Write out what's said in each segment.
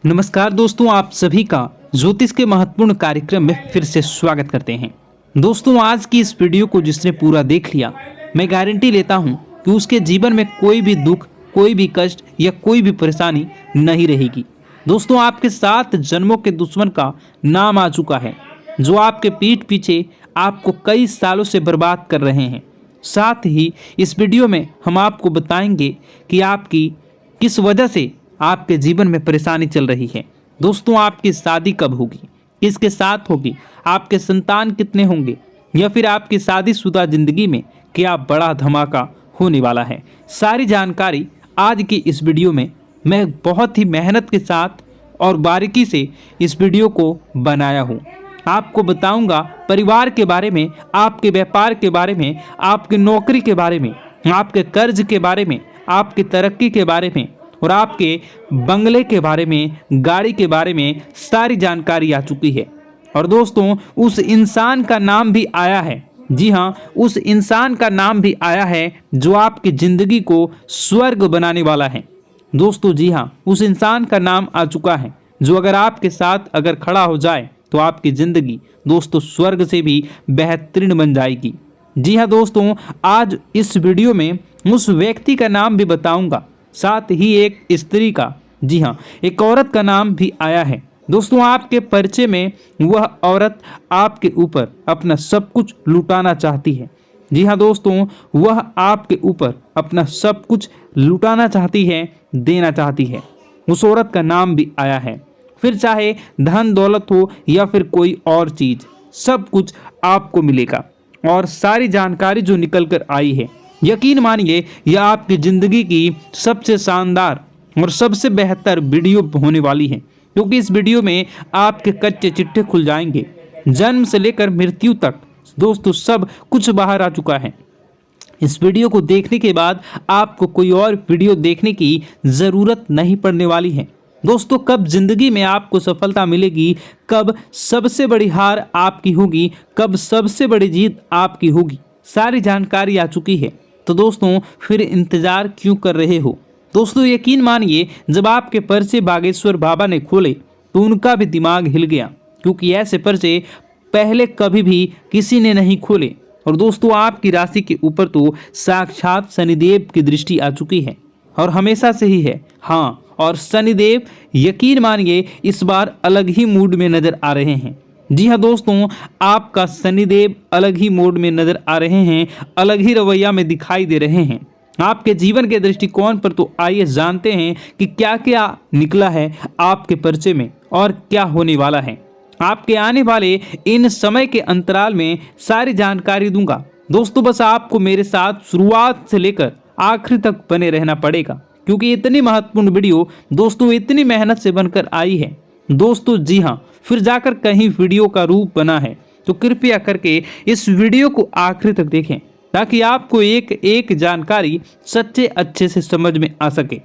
नमस्कार दोस्तों, आप सभी का ज्योतिष के महत्वपूर्ण कार्यक्रम में फिर से स्वागत करते हैं। दोस्तों, आज की इस वीडियो को जिसने पूरा देख लिया, मैं गारंटी लेता हूं कि उसके जीवन में कोई भी दुख, कोई भी कष्ट या कोई भी परेशानी नहीं रहेगी। दोस्तों, आपके 7 जन्मों के दुश्मन का नाम आ चुका है, जो आपके पीठ पीछे आपको कई सालों से बर्बाद कर रहे हैं। साथ ही इस वीडियो में हम आपको बताएंगे कि आपकी किस वजह से आपके जीवन में परेशानी चल रही है। दोस्तों, आपकी शादी कब होगी, किसके साथ होगी, आपके संतान कितने होंगे, या फिर आपकी शादीशुदा जिंदगी में क्या बड़ा धमाका होने वाला है। सारी जानकारी आज की इस वीडियो में मैं बहुत ही मेहनत के साथ और बारीकी से इस वीडियो को बनाया हूँ। आपको बताऊंगा परिवार के बारे में, आपके व्यापार के बारे में, आपकी नौकरी के बारे में, आपके कर्ज के बारे में, आपकी तरक्की के बारे में और आपके बंगले के बारे में, गाड़ी के बारे में सारी जानकारी आ चुकी है। और दोस्तों, उस इंसान का नाम भी आया है। जी हाँ, उस इंसान का नाम भी आया है जो आपकी जिंदगी को स्वर्ग बनाने वाला है। दोस्तों, जी हाँ, उस इंसान का नाम आ चुका है जो अगर आपके साथ अगर खड़ा हो जाए तो आपकी जिंदगी दोस्तों स्वर्ग से भी बेहतरीन बन जाएगी। जी हाँ दोस्तों, आज इस वीडियो में उस व्यक्ति का नाम भी बताऊंगा, साथ ही एक स्त्री का, जी हाँ, एक औरत का नाम भी आया है। दोस्तों, आपके परिचय में वह औरत आपके ऊपर अपना सब कुछ लुटाना चाहती है। जी हाँ दोस्तों, वह आपके ऊपर अपना सब कुछ लुटाना चाहती है, देना चाहती है। उस औरत का नाम भी आया है। फिर चाहे धन दौलत हो या फिर कोई और चीज, सब कुछ आपको मिलेगा। और सारी जानकारी जो निकल कर आई है, यकीन मानिए यह आपकी जिंदगी की सबसे शानदार और सबसे बेहतर वीडियो होने वाली है, क्योंकि इस वीडियो में आपके कच्चे चिट्ठे खुल जाएंगे। जन्म से लेकर मृत्यु तक दोस्तों सब कुछ बाहर आ चुका है। इस वीडियो को देखने के बाद आपको कोई और वीडियो देखने की जरूरत नहीं पड़ने वाली है। दोस्तों, कब जिंदगी में आपको सफलता मिलेगी, कब सबसे बड़ी हार आपकी होगी, कब सबसे बड़ी जीत आपकी होगी, सारी जानकारी आ चुकी है। तो दोस्तों, फिर इंतजार क्यों कर रहे हो। दोस्तों, यकीन मानिए जब आपके पर्चे बागेश्वर बाबा ने खोले तो उनका भी दिमाग हिल गया, क्योंकि ऐसे पर्चे पहले कभी भी किसी ने नहीं खोले। और दोस्तों, आपकी राशि के ऊपर तो साक्षात शनिदेव की दृष्टि आ चुकी है और हमेशा से ही है। हाँ, और शनिदेव यकीन मानिए इस बार अलग ही मूड में नजर आ रहे हैं। जी हाँ दोस्तों, आपका शनिदेव अलग ही मोड में नजर आ रहे हैं, अलग ही रवैया में दिखाई दे रहे हैं आपके जीवन के दृष्टिकोण पर। तो आइए जानते हैं कि क्या क्या निकला है आपके पर्चे में और क्या होने वाला है। आपके आने वाले इन समय के अंतराल में सारी जानकारी दूंगा। दोस्तों, बस आपको मेरे साथ शुरुआत से लेकर आखिर तक बने रहना पड़ेगा, क्योंकि इतनी महत्वपूर्ण वीडियो दोस्तों इतनी मेहनत से बनकर आई है। दोस्तों, जी हाँ, फिर जाकर कहीं वीडियो का रूप बना है, तो कृपया करके इस वीडियो को आखिर तक देखें, ताकि आपको एक एक जानकारी सच्चे अच्छे से समझ में आ सके।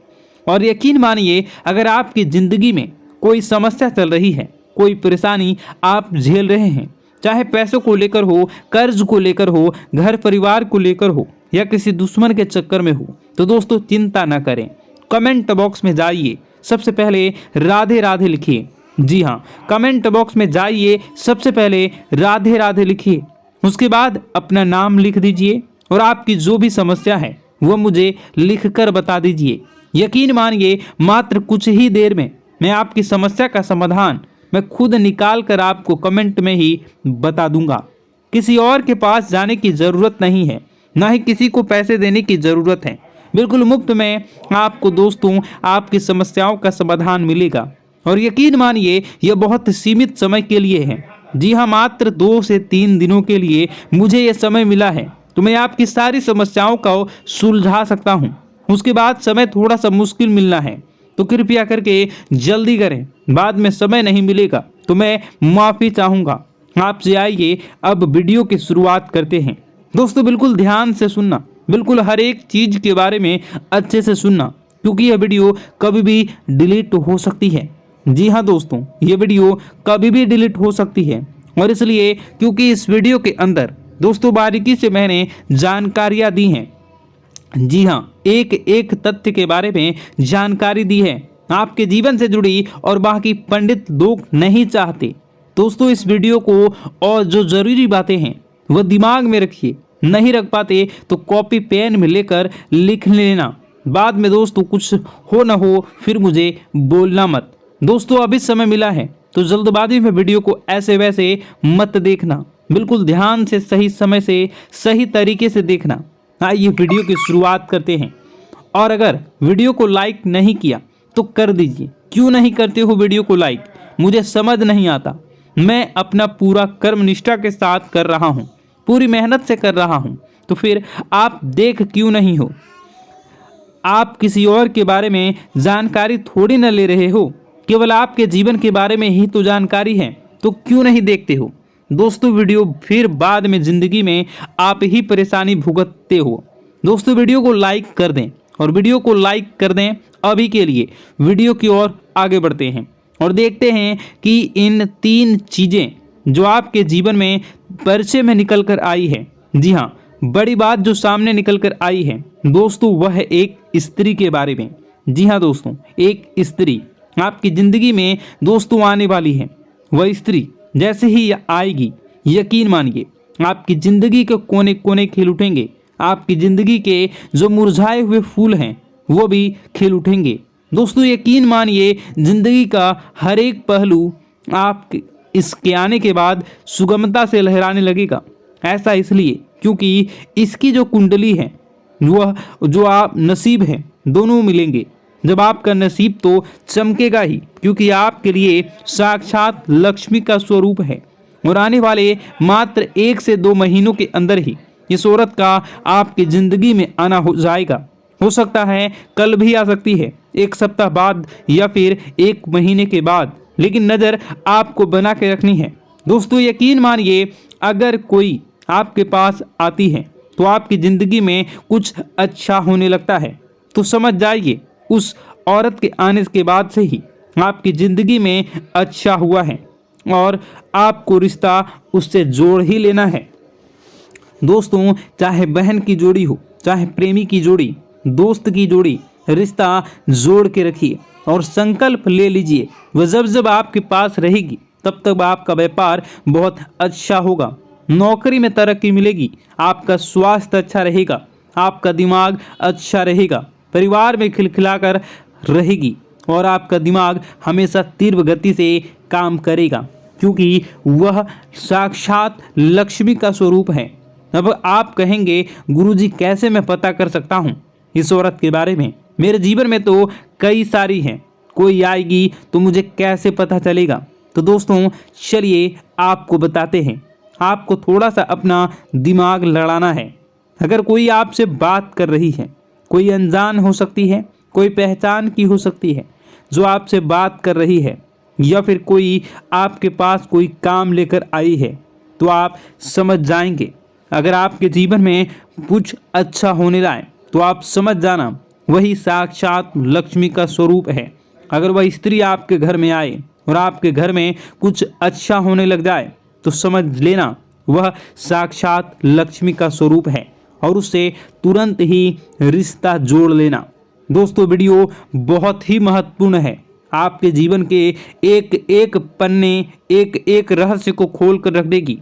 और यकीन मानिए, अगर आपकी जिंदगी में कोई समस्या चल रही है, कोई परेशानी आप झेल रहे हैं, चाहे पैसों को लेकर हो, कर्ज को लेकर हो, घर परिवार को लेकर हो, या किसी दुश्मन के चक्कर में हो, तो दोस्तों चिंता ना करें। कमेंट बॉक्स में जाइए, सबसे पहले राधे राधे लिखिए। जी हाँ, कमेंट बॉक्स में जाइए, सबसे पहले राधे राधे लिखिए। उसके बाद अपना नाम लिख दीजिए और आपकी जो भी समस्या है वह मुझे लिखकर बता दीजिए। यकीन मानिए मात्र कुछ ही देर में मैं आपकी समस्या का समाधान मैं खुद निकाल कर आपको कमेंट में ही बता दूंगा। किसी और के पास जाने की ज़रूरत नहीं है, ना ही किसी को पैसे देने की ज़रूरत है। बिल्कुल मुफ्त में आपको दोस्तों आपकी समस्याओं का समाधान मिलेगा। और यकीन मानिए यह बहुत सीमित समय के लिए है। जी हाँ, मात्र 2 से 3 दिनों के लिए मुझे यह समय मिला है, तो मैं आपकी सारी समस्याओं को सुलझा सकता हूँ। उसके बाद समय थोड़ा सा मुश्किल मिलना है, तो कृपया करके जल्दी करें, बाद में समय नहीं मिलेगा तो मैं माफ़ी चाहूँगा आपसे। आइए अब वीडियो की शुरुआत करते हैं। दोस्तों, बिल्कुल ध्यान से सुनना, बिल्कुल हर एक चीज़ के बारे में अच्छे से सुनना, क्योंकि यह वीडियो कभी भी डिलीट हो सकती है। जी हाँ दोस्तों, ये वीडियो कभी भी डिलीट हो सकती है, और इसलिए क्योंकि इस वीडियो के अंदर दोस्तों बारीकी से मैंने जानकारियाँ दी हैं। जी हाँ, एक एक तथ्य के बारे में जानकारी दी है, आपके जीवन से जुड़ी और बाकी पंडित लोग नहीं चाहते। दोस्तों इस वीडियो को और जो जरूरी बातें हैं वह दिमाग में रखिए, नहीं रख पाते तो कॉपी पेन में लेकर लिख लेना। बाद में दोस्तों कुछ हो ना हो फिर मुझे बोलना मत। दोस्तों अभी समय मिला है तो जल्दबाजी में वीडियो को ऐसे वैसे मत देखना, बिल्कुल ध्यान से सही समय से सही तरीके से देखना। आइए वीडियो की शुरुआत करते हैं। और अगर वीडियो को लाइक नहीं किया तो कर दीजिए। क्यों नहीं करते हो वीडियो को लाइक, मुझे समझ नहीं आता। मैं अपना पूरा कर्म निष्ठा के साथ कर रहा हूँ, पूरी मेहनत से कर रहा हूँ, तो फिर आप देख क्यों नहीं हो? आप किसी और के बारे में जानकारी थोड़ी न ले रहे हो, केवल आपके जीवन के बारे में ही तो जानकारी है, तो क्यों नहीं देखते हो? दोस्तों वीडियो फिर बाद में ज़िंदगी में आप ही परेशानी भुगतते हो। दोस्तों वीडियो को लाइक कर दें और वीडियो को लाइक कर दें। अभी के लिए वीडियो की ओर आगे बढ़ते हैं और देखते हैं कि इन 3 चीज़ें जो आपके जीवन में परिचय में निकल कर आई है। जी हाँ, बड़ी बात जो सामने निकल कर आई है दोस्तों वह है एक स्त्री के बारे में। जी हाँ दोस्तों, एक स्त्री आपकी ज़िंदगी में दोस्तों आने वाली है। वह स्त्री जैसे ही आएगी यकीन मानिए आपकी ज़िंदगी के कोने कोने खिल उठेंगे। आपकी ज़िंदगी के जो मुरझाए हुए फूल हैं वो भी खिल उठेंगे। दोस्तों यकीन मानिए ज़िंदगी का हर एक पहलू आप इसके आने के बाद सुगमता से लहराने लगेगा। ऐसा इसलिए क्योंकि इसकी जो कुंडली है वह जो आप नसीब है दोनों मिलेंगे। जब आपका नसीब तो चमकेगा ही, क्योंकि आपके लिए साक्षात लक्ष्मी का स्वरूप है। और आने वाले मात्र 1 से 2 महीनों के अंदर ही इस औरत का आपकी ज़िंदगी में आना हो जाएगा। हो सकता है कल भी आ सकती है, 1 सप्ताह बाद या फिर 1 महीने के बाद, लेकिन नज़र आपको बना के रखनी है। दोस्तों यकीन मानिए अगर कोई आपके पास आती है तो आपकी ज़िंदगी में कुछ अच्छा होने लगता है, तो समझ जाइए उस औरत के आने के बाद से ही आपकी ज़िंदगी में अच्छा हुआ है और आपको रिश्ता उससे जोड़ ही लेना है। दोस्तों चाहे बहन की जोड़ी हो, चाहे प्रेमी की जोड़ी, दोस्त की जोड़ी, रिश्ता जोड़ के रखिए और संकल्प ले लीजिए वह जब जब आपके पास रहेगी तब तक आपका व्यापार बहुत अच्छा होगा, नौकरी में तरक्की मिलेगी, आपका स्वास्थ्य अच्छा रहेगा, आपका दिमाग अच्छा रहेगा, परिवार में खिलखिलाकर रहेगी और आपका दिमाग हमेशा तीव्र गति से काम करेगा, क्योंकि वह साक्षात लक्ष्मी का स्वरूप है। अब आप कहेंगे गुरुजी कैसे मैं पता कर सकता हूँ इस औरत के बारे में? मेरे जीवन में तो कई सारी हैं, कोई आएगी तो मुझे कैसे पता चलेगा? तो दोस्तों चलिए आपको बताते हैं। आपको थोड़ा सा अपना दिमाग लड़ाना है। अगर कोई आपसे बात कर रही है, कोई अनजान हो सकती है, कोई पहचान की हो सकती है जो आपसे बात कर रही है, या फिर कोई आपके पास कोई काम लेकर आई है, तो आप समझ जाएंगे। अगर आपके जीवन में कुछ अच्छा होने लाए तो आप समझ जाना वही साक्षात लक्ष्मी का स्वरूप है। अगर वह स्त्री आपके घर में आए और आपके घर में कुछ अच्छा होने लग जाए तो समझ लेना वह साक्षात लक्ष्मी का स्वरूप है और उससे तुरंत ही रिश्ता जोड़ लेना। दोस्तों वीडियो बहुत ही महत्वपूर्ण है, आपके जीवन के एक एक पन्ने एक एक रहस्य को खोल कर रख देगी।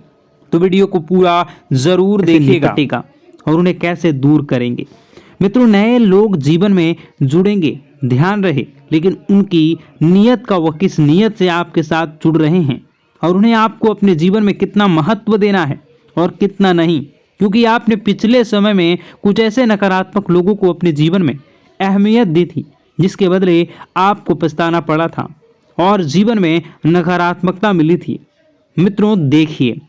तो वीडियो को पूरा ज़रूर देखिएगा और उन्हें कैसे दूर करेंगे। मित्रों नए लोग जीवन में जुड़ेंगे, ध्यान रहे, लेकिन उनकी नीयत का वह किस नीयत से आपके साथ जुड़ रहे हैं और उन्हें आपको अपने जीवन में कितना महत्व देना है और कितना नहीं, क्योंकि आपने पिछले समय में कुछ ऐसे नकारात्मक लोगों को अपने जीवन में अहमियत दी थी जिसके बदले आपको पछताना पड़ा था और जीवन में नकारात्मकता मिली थी। मित्रों देखिए,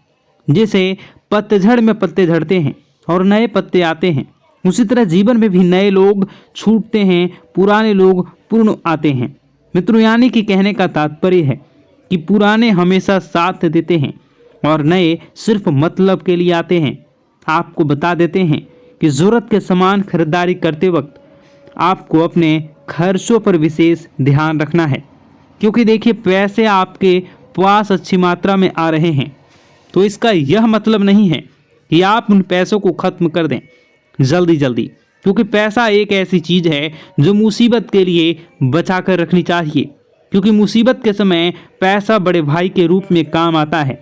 जैसे पतझड़ में पत्ते झड़ते हैं और नए पत्ते आते हैं, उसी तरह जीवन में भी नए लोग छूटते हैं, पुराने लोग पूर्ण आते हैं। मित्रों यानी कि कहने का तात्पर्य है कि पुराने हमेशा साथ देते हैं और नए सिर्फ मतलब के लिए आते हैं। आपको बता देते हैं कि ज़रूरत के सामान खरीदारी करते वक्त आपको अपने खर्चों पर विशेष ध्यान रखना है, क्योंकि देखिए पैसे आपके पास अच्छी मात्रा में आ रहे हैं, तो इसका यह मतलब नहीं है कि आप उन पैसों को खत्म कर दें जल्दी जल्दी। क्योंकि पैसा एक ऐसी चीज है जो मुसीबत के लिए बचा कर रखनी चाहिए, क्योंकि मुसीबत के समय पैसा बड़े भाई के रूप में काम आता है।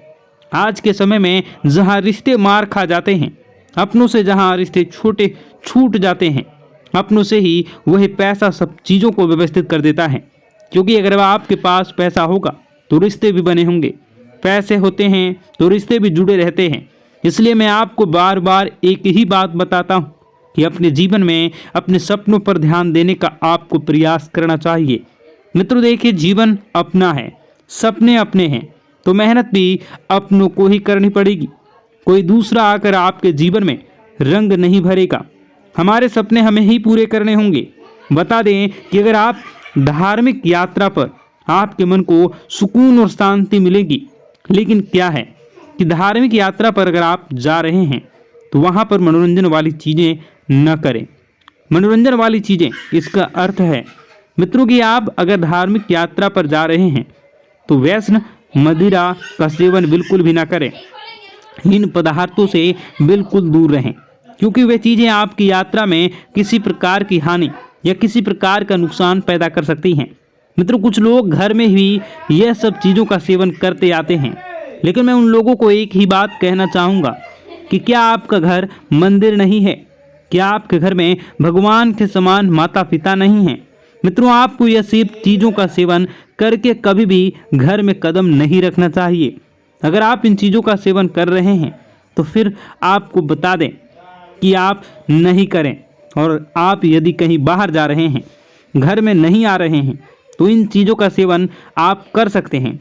आज के समय में जहां रिश्ते मार खा जाते हैं, अपनों से जहां रिश्ते छोटे छूट जाते हैं, अपनों से ही वही पैसा सब चीज़ों को व्यवस्थित कर देता है। क्योंकि अगर आपके पास पैसा होगा तो रिश्ते भी बने होंगे, पैसे होते हैं तो रिश्ते भी जुड़े रहते हैं। इसलिए मैं आपको बार बार एक ही बात बताता हूँ कि अपने जीवन में अपने सपनों पर ध्यान देने का आपको प्रयास करना चाहिए। मित्रों देखिए, जीवन अपना है, सपने अपने हैं, तो मेहनत भी अपनों को ही करनी पड़ेगी। कोई दूसरा आकर आपके जीवन में रंग नहीं भरेगा। हमारे सपने हमें ही पूरे करने होंगे। बता दें कि अगर आप धार्मिक यात्रा पर आपके मन को सुकून और शांति मिलेगी, लेकिन क्या है कि धार्मिक यात्रा पर अगर आप जा रहे हैं तो वहाँ पर मनोरंजन वाली चीज़ें न करें। मनोरंजन वाली चीज़ें, इसका अर्थ है मित्रों कि आप अगर धार्मिक यात्रा पर जा रहे हैं तो व्यसन मदिरा का सेवन बिल्कुल भी ना करें। इन पदार्थों से बिल्कुल दूर रहें, क्योंकि वे चीज़ें आपकी यात्रा में किसी प्रकार की हानि या किसी प्रकार का नुकसान पैदा कर सकती हैं। मित्रों, कुछ लोग घर में ही यह सब चीज़ों का सेवन करते आते हैं, लेकिन मैं उन लोगों को एक ही बात कहना चाहूँगा कि क्या आपका घर मंदिर नहीं है? क्या आपके घर में भगवान के समान माता पिता नहीं हैं? मित्रों, आपको यह सब चीज़ों का सेवन करके कभी भी घर में कदम नहीं रखना चाहिए। अगर आप इन चीज़ों का सेवन कर रहे हैं तो फिर आपको बता दें कि आप नहीं करें, और आप यदि कहीं बाहर जा रहे हैं, घर में नहीं आ रहे हैं, तो इन चीज़ों का सेवन आप कर सकते हैं।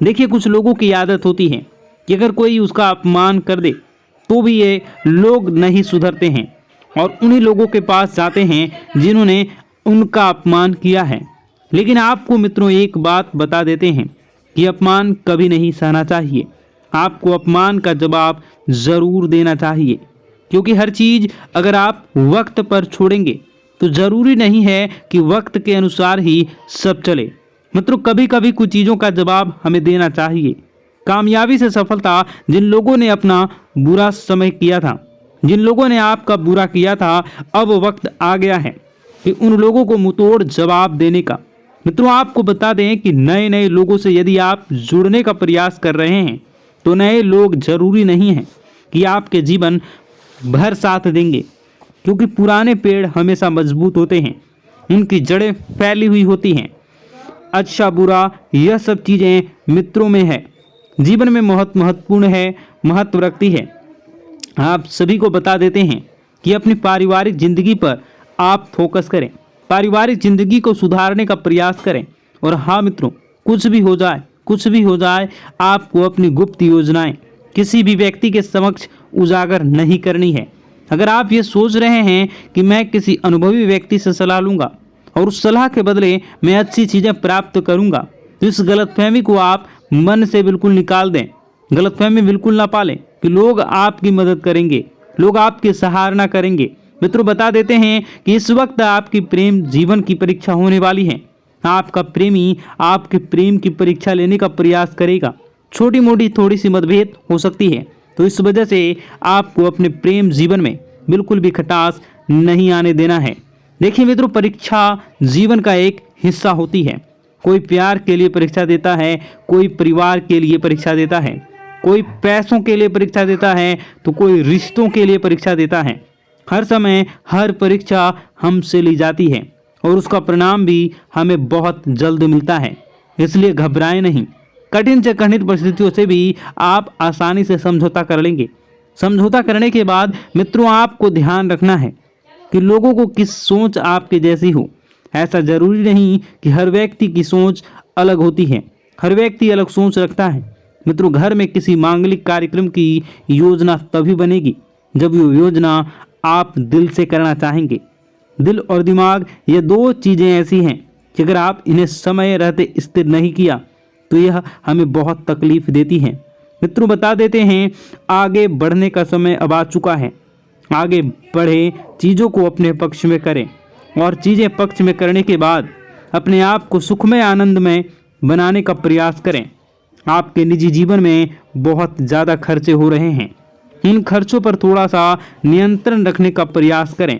देखिए, कुछ लोगों की आदत होती है कि अगर कोई उसका अपमान कर दे तो भी ये लोग नहीं सुधरते हैं और उन्हीं लोगों के पास जाते हैं जिन्होंने उनका अपमान किया है। लेकिन आपको मित्रों एक बात बता देते हैं कि अपमान कभी नहीं सहना चाहिए। आपको अपमान का जवाब ज़रूर देना चाहिए, क्योंकि हर चीज़ अगर आप वक्त पर छोड़ेंगे तो ज़रूरी नहीं है कि वक्त के अनुसार ही सब चले। मित्रों, कभी कभी कुछ चीज़ों का जवाब हमें देना चाहिए। कामयाबी से सफलता, जिन लोगों ने अपना बुरा समय किया था, जिन लोगों ने आपका बुरा किया था, अब वक्त आ गया है कि उन लोगों को मुंहतोड़ जवाब देने का। मित्रों, आपको बता दें कि नए नए लोगों से यदि आप जुड़ने का प्रयास कर रहे हैं तो नए लोग जरूरी नहीं हैं कि आपके जीवन भर साथ देंगे, क्योंकि पुराने पेड़ हमेशा मजबूत होते हैं, उनकी जड़ें फैली हुई होती हैं। अच्छा बुरा यह सब चीज़ें मित्रों में है, जीवन में बहुत महत्वपूर्ण है, महत्व रखती है। आप सभी को बता देते हैं कि अपनी पारिवारिक जिंदगी पर आप फोकस करें, पारिवारिक जिंदगी को सुधारने का प्रयास करें। और हाँ मित्रों, कुछ भी हो जाए, कुछ भी हो जाए, आपको अपनी गुप्त योजनाएं किसी भी व्यक्ति के समक्ष उजागर नहीं करनी है। अगर आप ये सोच रहे हैं कि मैं किसी अनुभवी व्यक्ति से सलाह लूँगा और उस सलाह के बदले मैं अच्छी चीज़ें प्राप्त करूँगा, तो इस गलतफहमी को आप मन से बिल्कुल निकाल दें। गलतफहमी बिल्कुल ना पालें कि लोग आपकी मदद करेंगे, लोग आपकी सराहना करेंगे। मित्रों, बता देते हैं कि इस वक्त आपकी प्रेम जीवन की परीक्षा होने वाली है। आपका प्रेमी आपके प्रेम की परीक्षा लेने का प्रयास करेगा। छोटी मोटी थोड़ी सी मतभेद हो सकती है, तो इस वजह से आपको अपने प्रेम जीवन में बिल्कुल भी खटास नहीं आने देना है। देखिए मित्रों, परीक्षा जीवन का एक हिस्सा होती है। कोई प्यार के लिए परीक्षा देता है, कोई परिवार के लिए परीक्षा देता है, कोई पैसों के लिए परीक्षा देता है, तो कोई रिश्तों के लिए परीक्षा देता है। हर समय हर परीक्षा हमसे ली जाती है और उसका परिणाम भी हमें बहुत जल्द मिलता है। इसलिए घबराएं नहीं। कठिन से कठिन परिस्थितियों से भी आप आसानी से समझौता कर लेंगे। समझौता करने के बाद मित्रों, आपको ध्यान रखना है कि लोगों को किस सोच आपके जैसी हो। ऐसा जरूरी नहीं कि हर व्यक्ति की सोच अलग होती है, हर व्यक्ति अलग सोच रखता है। मित्रों, घर में किसी मांगलिक कार्यक्रम की योजना तभी बनेगी जब वो योजना आप दिल से करना चाहेंगे। दिल और दिमाग, ये दो चीज़ें ऐसी हैं कि अगर आप इन्हें समय रहते स्थिर नहीं किया तो यह हमें बहुत तकलीफ देती हैं। मित्रों, बता देते हैं आगे बढ़ने का समय अब आ चुका है। आगे बढ़े, चीज़ों को अपने पक्ष में करें और चीज़ें पक्ष में करने के बाद अपने आप को सुखमय आनंदमय बनाने का प्रयास करें। आपके निजी जीवन में बहुत ज़्यादा खर्चे हो रहे हैं, इन खर्चों पर थोड़ा सा नियंत्रण रखने का प्रयास करें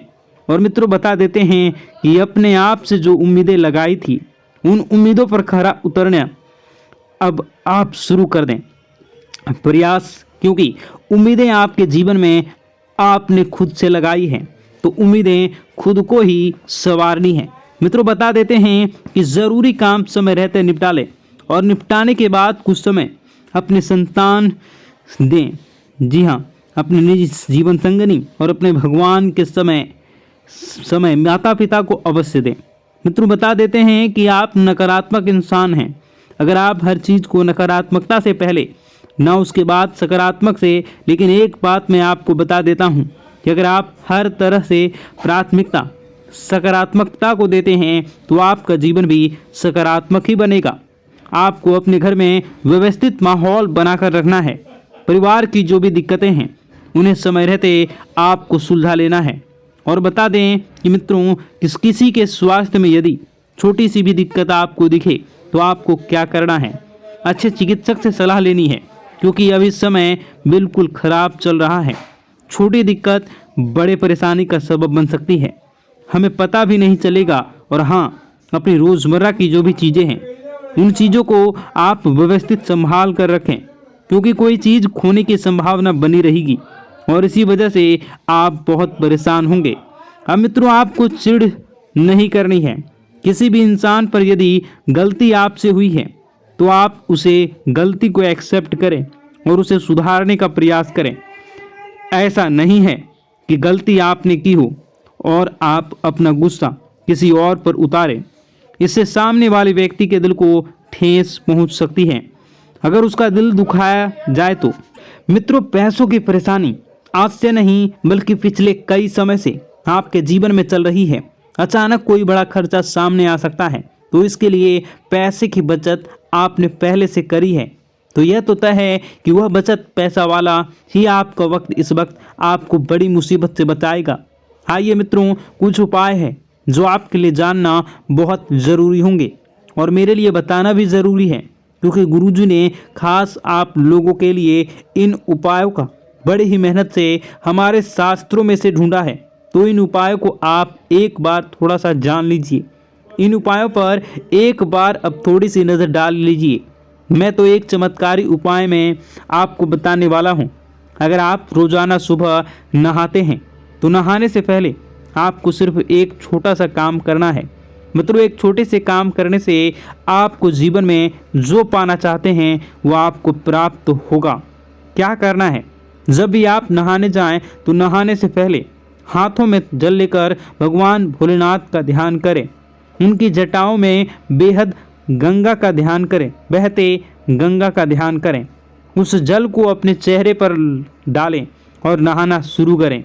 और मित्रों बता देते हैं कि अपने आप से जो उम्मीदें लगाई थी उन उम्मीदों पर खरा उतरना अब आप शुरू कर दें प्रयास, क्योंकि उम्मीदें आपके जीवन में आपने खुद से लगाई हैं, तो उम्मीदें खुद को ही संवारनी है। मित्रों बता देते हैं कि ज़रूरी काम समय रहते निपटा लें और निपटाने के बाद कुछ समय अपने संतान दें। जी हाँ, अपने निजी जीवन संगनी और अपने भगवान के समय माता पिता को अवश्य दें। मित्रों बता देते हैं कि आप नकारात्मक इंसान हैं। अगर आप हर चीज़ को नकारात्मकता से पहले ना उसके बाद सकारात्मक से, लेकिन एक बात मैं आपको बता देता हूं कि अगर आप हर तरह से प्राथमिकता सकारात्मकता को देते हैं तो आपका जीवन भी सकारात्मक ही बनेगा। आपको अपने घर में व्यवस्थित माहौल बनाकर रखना है। परिवार की जो भी दिक्कतें हैं उन्हें समय रहते आपको सुलझा लेना है। और बता दें कि मित्रों किसी के स्वास्थ्य में यदि छोटी सी भी दिक्कत आपको दिखे तो आपको क्या करना है, अच्छे चिकित्सक से सलाह लेनी है, क्योंकि अभी समय बिल्कुल खराब चल रहा है। छोटी दिक्कत बड़े परेशानी का सबब बन सकती है, हमें पता भी नहीं चलेगा। और हाँ, अपनी रोज़मर्रा की जो भी चीज़ें हैं उन चीज़ों को आप व्यवस्थित संभाल कर रखें, क्योंकि कोई चीज़ खोने की संभावना बनी रहेगी और इसी वजह से आप बहुत परेशान होंगे। अब मित्रों आपको चिढ़ नहीं करनी है। किसी भी इंसान पर यदि गलती आपसे हुई है तो आप उसे गलती को एक्सेप्ट करें और उसे सुधारने का प्रयास करें। ऐसा नहीं है कि गलती आपने की हो और आप अपना गुस्सा किसी और पर उतारें। इससे सामने वाले व्यक्ति के दिल को ठेस पहुंच सकती है, अगर उसका दिल दुखाया जाए तो। मित्रों पैसों की परेशानी आज से नहीं बल्कि पिछले कई समय से आपके जीवन में चल रही है। अचानक कोई बड़ा खर्चा सामने आ सकता है, तो इसके लिए पैसे की बचत आपने पहले से करी है तो यह तो तय है कि वह बचत पैसा वाला ही आपका वक्त इस वक्त आपको बड़ी मुसीबत से बचाएगा। आइए मित्रों कुछ उपाय है जो आपके लिए जानना बहुत ज़रूरी होंगे और मेरे लिए बताना भी ज़रूरी है, क्योंकि गुरुजी ने खास आप लोगों के लिए इन उपायों का बड़ी ही मेहनत से हमारे शास्त्रों में से ढूंढा है। तो इन उपायों को आप एक बार थोड़ा सा जान लीजिए। इन उपायों पर एक बार अब थोड़ी सी नज़र डाल लीजिए। मैं तो एक चमत्कारी उपाय में आपको बताने वाला हूँ। अगर आप रोज़ाना सुबह नहाते हैं तो नहाने से पहले आपको सिर्फ एक छोटा सा काम करना है। मित्रों एक छोटे से काम करने से आपको जीवन में जो पाना चाहते हैं वो आपको प्राप्त होगा। क्या करना है, जब भी आप नहाने जाएं तो नहाने से पहले हाथों में जल लेकर भगवान भोलेनाथ का ध्यान करें। उनकी जटाओं में बेहद गंगा का ध्यान करें, बहते गंगा का ध्यान करें। उस जल को अपने चेहरे पर डालें और नहाना शुरू करें।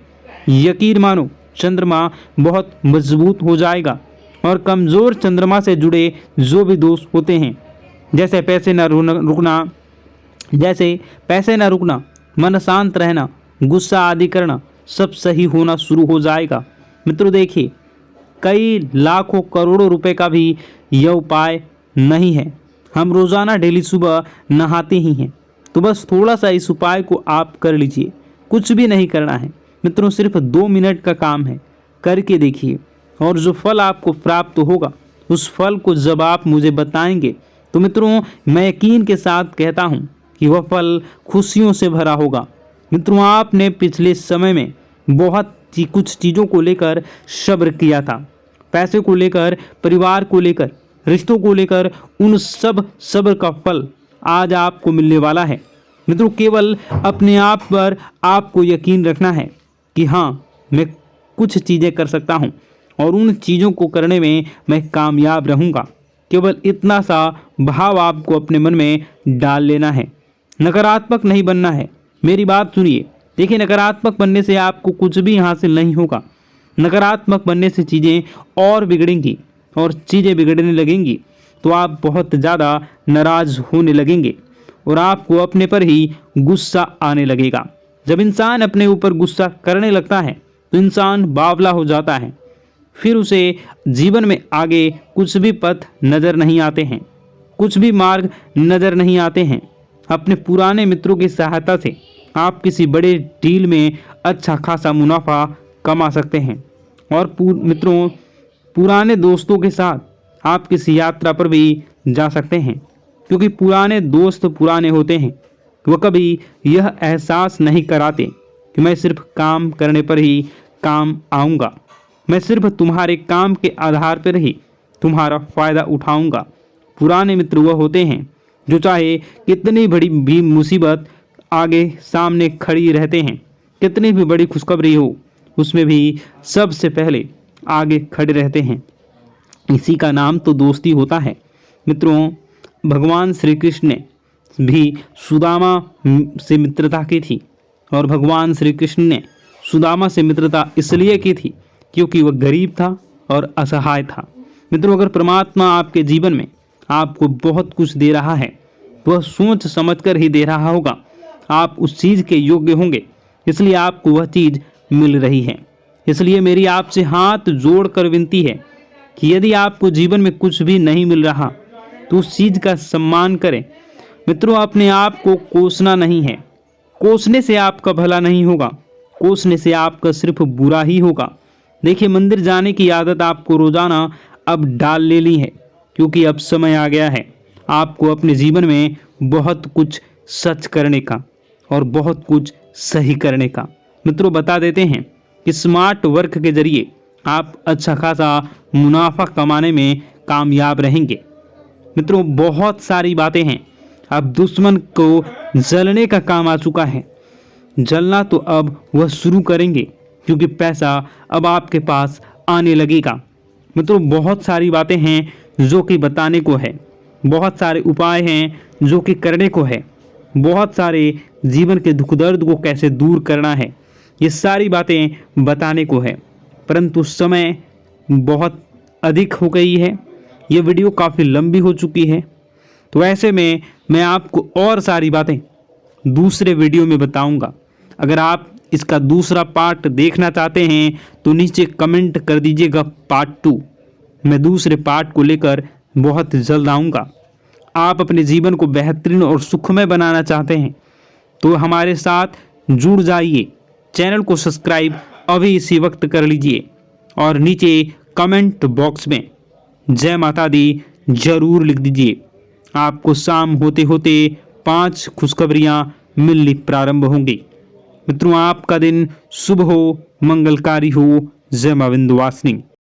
यकीन मानो चंद्रमा बहुत मजबूत हो जाएगा और कमज़ोर चंद्रमा से जुड़े जो भी दोष होते हैं, जैसे पैसे न रुकना, मन शांत रहना, गुस्सा आदि करना, सब सही होना शुरू हो जाएगा। मित्रों देखिए कई लाखों करोड़ों रुपए का भी यह उपाय नहीं है। हम रोज़ाना डेली सुबह नहाते ही हैं, तो बस थोड़ा सा इस उपाय को आप कर लीजिए। कुछ भी नहीं करना है मित्रों, सिर्फ 2 मिनट का काम है, करके देखिए और जो फल आपको प्राप्त होगा उस फल को जब आप मुझे बताएंगे तो मित्रों मैं यकीन के साथ कहता हूँ कि वह फल खुशियों से भरा होगा। मित्रों आपने पिछले समय में बहुत कुछ चीज़ों को लेकर सब्र किया था, पैसे को लेकर, परिवार को लेकर, रिश्तों को लेकर, उन सब सब्र का फल आज आपको मिलने वाला है। मित्रों केवल अपने आप पर आपको यकीन रखना है कि हाँ मैं कुछ चीज़ें कर सकता हूँ और उन चीज़ों को करने में मैं कामयाब रहूँगा। केवल इतना सा भाव आपको अपने मन में डाल लेना है। नकारात्मक नहीं बनना है। मेरी बात सुनिए, देखिए नकारात्मक बनने से आपको कुछ भी हासिल नहीं होगा। नकारात्मक बनने से चीज़ें और बिगड़ेंगी और चीज़ें बिगड़ने लगेंगी तो आप बहुत ज़्यादा नाराज़ होने लगेंगे और आपको अपने पर ही गुस्सा आने लगेगा। जब इंसान अपने ऊपर गुस्सा करने लगता है तो इंसान बावला हो जाता है, फिर उसे जीवन में आगे कुछ भी पथ नज़र नहीं आते हैं, कुछ भी मार्ग नज़र नहीं आते हैं। अपने पुराने मित्रों की सहायता से आप किसी बड़े डील में अच्छा खासा मुनाफा कमा सकते हैं। और मित्रों, पुराने दोस्तों के साथ आप किसी यात्रा पर भी जा सकते हैं, क्योंकि पुराने दोस्त पुराने होते हैं। वह कभी यह एहसास नहीं कराते कि मैं सिर्फ काम करने पर ही काम आऊँगा, मैं सिर्फ तुम्हारे काम के आधार पर ही तुम्हारा फ़ायदा उठाऊँगा। पुराने मित्र वह होते हैं जो चाहे कितनी बड़ी भी मुसीबत आगे सामने खड़ी रहते हैं, कितनी भी बड़ी खुशखबरी हो उसमें भी सबसे पहले आगे खड़े रहते हैं। इसी का नाम तो दोस्ती होता है। मित्रों, भगवान श्री कृष्ण ने भी सुदामा से मित्रता की थी, और भगवान श्री कृष्ण ने सुदामा से मित्रता इसलिए की थी क्योंकि वह गरीब था और असहाय था। मित्रों, अगर परमात्मा आपके जीवन में आपको बहुत कुछ दे रहा है, वह सोच समझकर ही दे रहा होगा। आप उस चीज़ के योग्य होंगे, इसलिए आपको वह चीज़ मिल रही है। इसलिए मेरी आपसे हाथ जोड़कर विनती है कि यदि आपको जीवन में कुछ भी नहीं मिल रहा तो उस चीज़ का सम्मान करें। मित्रों, अपने आप को कोसना नहीं है। कोसने से आपका भला नहीं होगा, कोसने से आपका सिर्फ बुरा ही होगा। देखिए, मंदिर जाने की आदत आपको रोजाना अब डाल लेनी है, क्योंकि अब समय आ गया है आपको अपने जीवन में बहुत कुछ सच करने का और बहुत कुछ सही करने का। मित्रों, बता देते हैं कि स्मार्ट वर्क के जरिए आप अच्छा खासा मुनाफा कमाने में कामयाब रहेंगे। मित्रों, बहुत सारी बातें हैं। अब दुश्मन को जलने का काम आ चुका है। जलना तो अब वह शुरू करेंगे, क्योंकि पैसा अब आपके पास आने लगेगा। मित्रों, बहुत सारी बातें हैं जो कि बताने को है, बहुत सारे उपाय हैं जो कि करने को है, बहुत सारे जीवन के दुख दर्द को कैसे दूर करना है, ये सारी बातें बताने को है। परंतु समय बहुत अधिक हो गई है, ये वीडियो काफ़ी लंबी हो चुकी है, तो ऐसे में मैं आपको और सारी बातें दूसरे वीडियो में बताऊंगा। अगर आप इसका दूसरा पार्ट देखना चाहते हैं तो नीचे कमेंट कर दीजिएगा पार्ट 2। मैं दूसरे पार्ट को लेकर बहुत जल्द आऊँगा। आप अपने जीवन को बेहतरीन और सुखमय बनाना चाहते हैं तो हमारे साथ जुड़ जाइए। चैनल को सब्सक्राइब अभी इसी वक्त कर लीजिए और नीचे कमेंट बॉक्स में जय माता दी जरूर लिख दीजिए। आपको शाम होते होते 5 खुशखबरियां मिलनी प्रारंभ होंगी। मित्रों, आपका दिन शुभ हो, मंगलकारी हो। जय मां विंध्यवासिनी।